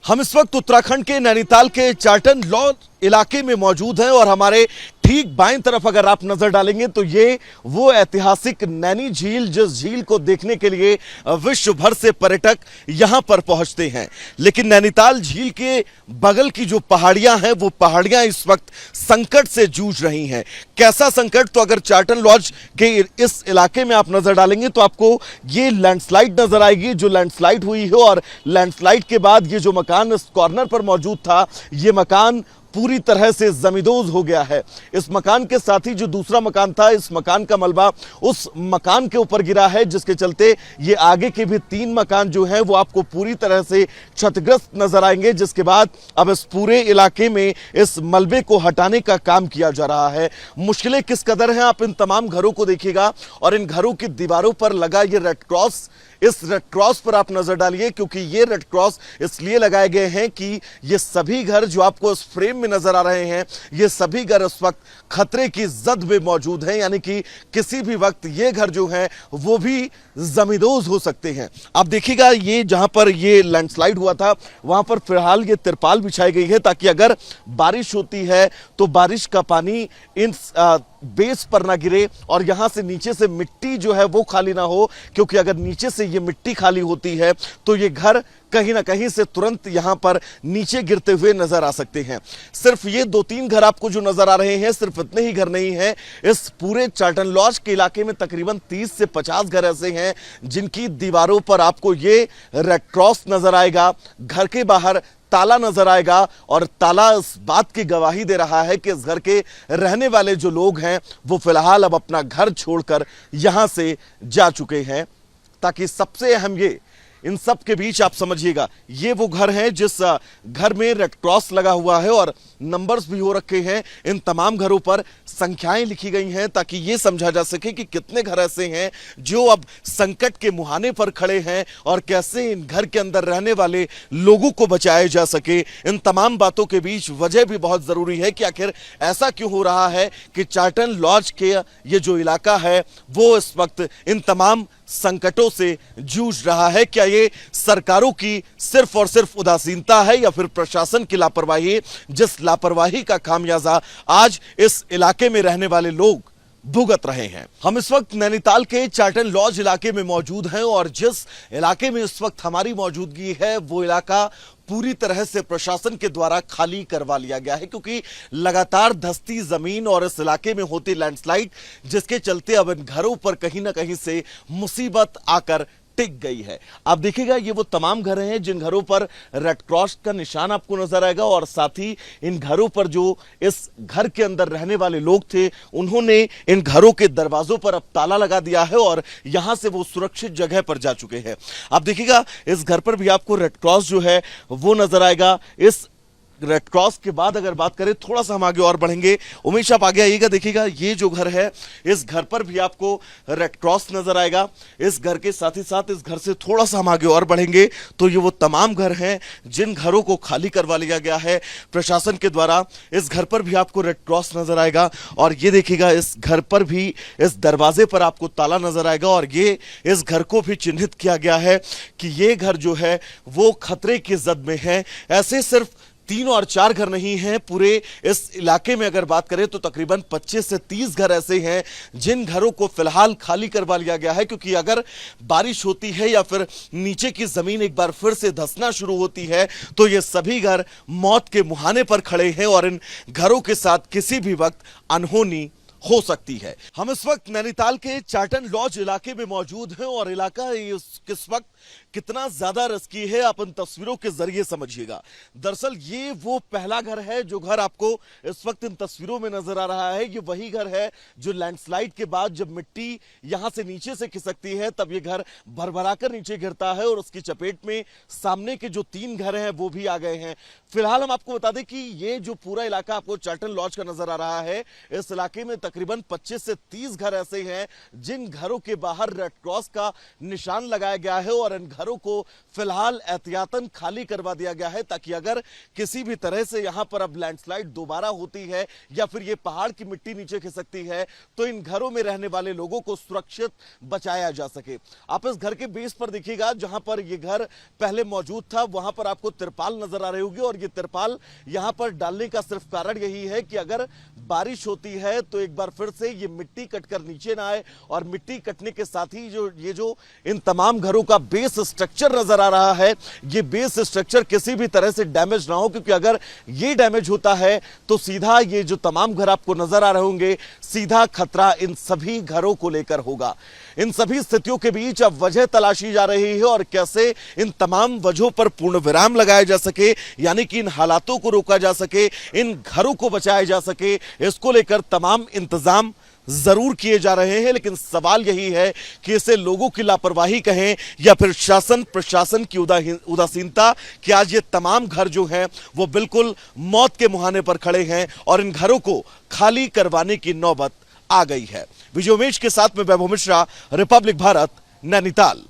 हम इस वक्त उत्तराखंड के नैनीताल के चाटन लॉज इलाके में मौजूद हैं और हमारे ठीक बाईं तरफ अगर आप नजर डालेंगे तो ये वो ऐतिहासिक नैनी झील, जिस झील को देखने के लिए विश्व भर से पर्यटक यहां पर पहुंचते हैं। लेकिन नैनीताल झील के बगल की जो पहाड़ियां हैं वो पहाड़ियां इस वक्त संकट से जूझ रही हैं। कैसा संकट? तो अगर चाटन लॉज के इस इलाके में आप नजर डालेंगे तो आपको ये लैंडस्लाइड नजर आएगी, जो लैंडस्लाइड हुई है। और लैंडस्लाइड के बाद ये जो मकान इस कॉर्नर पर मौजूद था, ये मकान पूरी तरह से जमींदोज हो गया है। इस मकान के साथ ही जो दूसरा मकान था, इस मकान का मलबा उस मकान के ऊपर गिरा है, जिसके चलते ये आगे के भी 3 मकान जो हैं वो आपको पूरी तरह से क्षतिग्रस्त नजर आएंगे। जिसके बाद अब इस पूरे इलाके में इस मलबे को हटाने का काम किया जा रहा है। मुश्किलें किस कदर हैं, आप इन तमाम घरों को देखिएगा और इन घरों की दीवारों पर लगा ये रेड क्रॉस, इस रेड क्रॉस पर आप नजर डालिए, क्योंकि ये रेड क्रॉस इसलिए लगाए गए हैं कि ये सभी घर जो आपको इस फ्रेम में नजर आ रहे हैं, ये सभी घर इस वक्त खतरे की जद में मौजूद हैं। यानी कि किसी भी वक्त ये घर जो हैं वो भी जमींदोज हो सकते हैं। आप देखिएगा, ये जहां पर ये लैंडस्लाइड हुआ था वहां पर फिलहाल ये तिरपाल बिछाई गई है, ताकि अगर बारिश होती है तो बारिश का पानी इन बेस पर ना गिरे और यहां से नीचे से मिट्टी जो है वो खाली ना हो। क्योंकि अगर नीचे से ये मिट्टी खाली होती है तो ये घर कहीं ना कहीं से तुरंत यहां पर नीचे गिरते हुए नजर आ सकते हैं। सिर्फ ये 2-3 घर आपको जो नजर आ रहे हैं, सिर्फ इतने ही घर नहीं है। इस पूरे चाटन लॉज के इलाके में तकरीबन 30 से 50 घर ऐसे हैं जिनकी दीवारों पर आपको ये रेड क्रॉस नजर आएगा। घर के बाहर ताला नजर आएगा और ताला इस बात की गवाही दे रहा है कि इस घर के रहने वाले जो लोग हैं वो फिलहाल अब अपना घर छोड़कर यहां से जा चुके हैं। ताकि सबसे अहम ये, इन सब के बीच आप समझिएगा, ये वो घर हैं जिस घर में रेड क्रॉस लगा हुआ है और नंबर्स भी हो रखे हैं। इन तमाम घरों पर संख्याएं लिखी गई हैं ताकि ये समझा जा सके कि कितने घर ऐसे हैं जो अब संकट के मुहाने पर खड़े हैं और कैसे इन घर के अंदर रहने वाले लोगों को बचाया जा सके। इन तमाम बातों के बीच वजह भी बहुत जरूरी है कि आखिर ऐसा क्यों हो रहा है कि चाटन लॉज के ये जो इलाका है वो इस वक्त इन तमाम संकटों से जूझ रहा है। क्या ये सरकारों की सिर्फ और सिर्फ उदासीनता है या फिर प्रशासन की लापरवाही, जिस लापरवाही का खामियाजा आज इस इलाके में रहने वाले लोग भुगत रहे हैं? हम इस वक्त नैनीताल के चाटन लॉज इलाके में मौजूद हैं और जिस इलाके में इस वक्त हमारी मौजूदगी है वो इलाका पूरी तरह से प्रशासन के द्वारा खाली करवा लिया गया है, क्योंकि लगातार धंसती जमीन और इस इलाके में होती लैंडस्लाइड, जिसके चलते अब इन घरों पर कहीं ना कहीं से मुसीबत आकर टिक गई है। आप देखिएगा, ये वो तमाम घर हैं जिन घरों पर रेड क्रॉस का निशान आपको नजर आएगा और साथ ही इन घरों पर जो इस घर के अंदर रहने वाले लोग थे उन्होंने इन घरों के दरवाजों पर अब ताला लगा दिया है और यहां से वो सुरक्षित जगह पर जा चुके हैं। आप देखिएगा, इस घर पर भी आपको रेड क्रॉस जो है वो नजर आएगा। इस रेड क्रॉस के बाद अगर बात करें, थोड़ा सा हम आगे और बढ़ेंगे, उमेश आप आगे आइएगा, देखिएगा ये जो घर है इस घर पर भी आपको रेड क्रॉस नजर आएगा। इस घर के साथ ही साथ इस घर से थोड़ा सा हम आगे और बढ़ेंगे तो ये वो तमाम घर हैं जिन घरों को खाली करवा लिया गया है प्रशासन के द्वारा। इस घर पर भी आपको रेड क्रॉस नजर आएगा और ये देखिएगा, इस घर पर भी इस दरवाजे पर आपको ताला नजर आएगा और ये इस घर को भी चिन्हित किया गया है कि ये घर जो है वो खतरे की जद में है। ऐसे सिर्फ 3 और 4 घर नहीं हैं, पूरे इस इलाके में अगर बात करें तो तकरीबन 25 से 30 घर ऐसे हैं जिन घरों को फिलहाल खाली करवा लिया गया है। क्योंकि अगर बारिश होती है या फिर नीचे की जमीन एक बार फिर से धंसना शुरू होती है तो ये सभी घर मौत के मुहाने पर खड़े हैं और इन घरों के साथ किसी भी वक्त अनहोनी हो सकती है। हम इस वक्त नैनीताल के चाटन लॉज इलाके में मौजूद हैं और इलाका किस वक्त कितना ज्यादा रिस्की है आप इन तस्वीरों के जरिए समझिएगा। दरअसल ये वो पहला घर है जो घर आपको इस वक्त इन तस्वीरों में नजर आ रहा है। ये वही घर है जो लैंडस्लाइड के बाद जब मिट्टी यहां से नीचे से खिसकती है तब ये घर भरभराकर नीचे गिरता है और उसकी चपेट में सामने के जो 3 घर हैं वो भी आ गए हैं। फिलहाल हम आपको बता दें कि ये जो पूरा इलाका आपको चाटन लॉज का नजर आ रहा है, इस इलाके में तकरीबन 25 से 30 घर ऐसे हैं जिन घरों के बाहर रेड क्रॉस का निशान लगाया गया है और इन घरों को फिलहाल एहतियातन खाली करवा दिया गया है, ताकि अगर किसी भी तरह से यहां पर अब लैंडस्लाइड दोबारा होती है या फिर ये पहाड़ की मिट्टी नीचे खिसकती है तो इन घरों में रहने वाले लोगों को सुरक्षित बचाया जा सके। आप इस घर के बेस पर देखिएगा, जहां पर ये घर पहले मौजूद था वहां पर आपको तिरपाल नजर आ रही होगी, और ये तिरपाल यहां पर डालने का सिर्फ कारण यही है कि अगर बारिश होती है तो एक बार फिर से ये मिट्टी कटकर नीचे ना आए, और मिट्टी कटने के साथ ही जो इन तमाम घरों का बेस स्ट्रक्चर नजर आ रहा है, ये बेस स्ट्रक्चर किसी भी तरह से डैमेज ना हो, क्योंकि अगर ये डैमेज होता है तो सीधा ये जो तमाम घर आपको नजर आ रहे होंगे, सीधा खतरा इन सभी घरों को लेकर होगा। इन सभी स्थितियों के बीच अब वजह तलाशी जा रही है और कैसे इन तमाम वजहों पर पूर्ण विराम लगाया जा सके, यानी कि इन हालातों को रोका जा सके, इन घरों को बचाया जा सके, इसको लेकर तमाम इंतजाम जरूर किए जा रहे हैं। लेकिन सवाल यही है कि इसे लोगों की लापरवाही कहें या फिर शासन प्रशासन की उदासीनता, कि आज ये तमाम घर जो हैं वो बिल्कुल मौत के मुहाने पर खड़े हैं और इन घरों को खाली करवाने की नौबत आ गई है। विजय उमेश के साथ में वैभव मिश्रा, रिपब्लिक भारत, नैनीताल।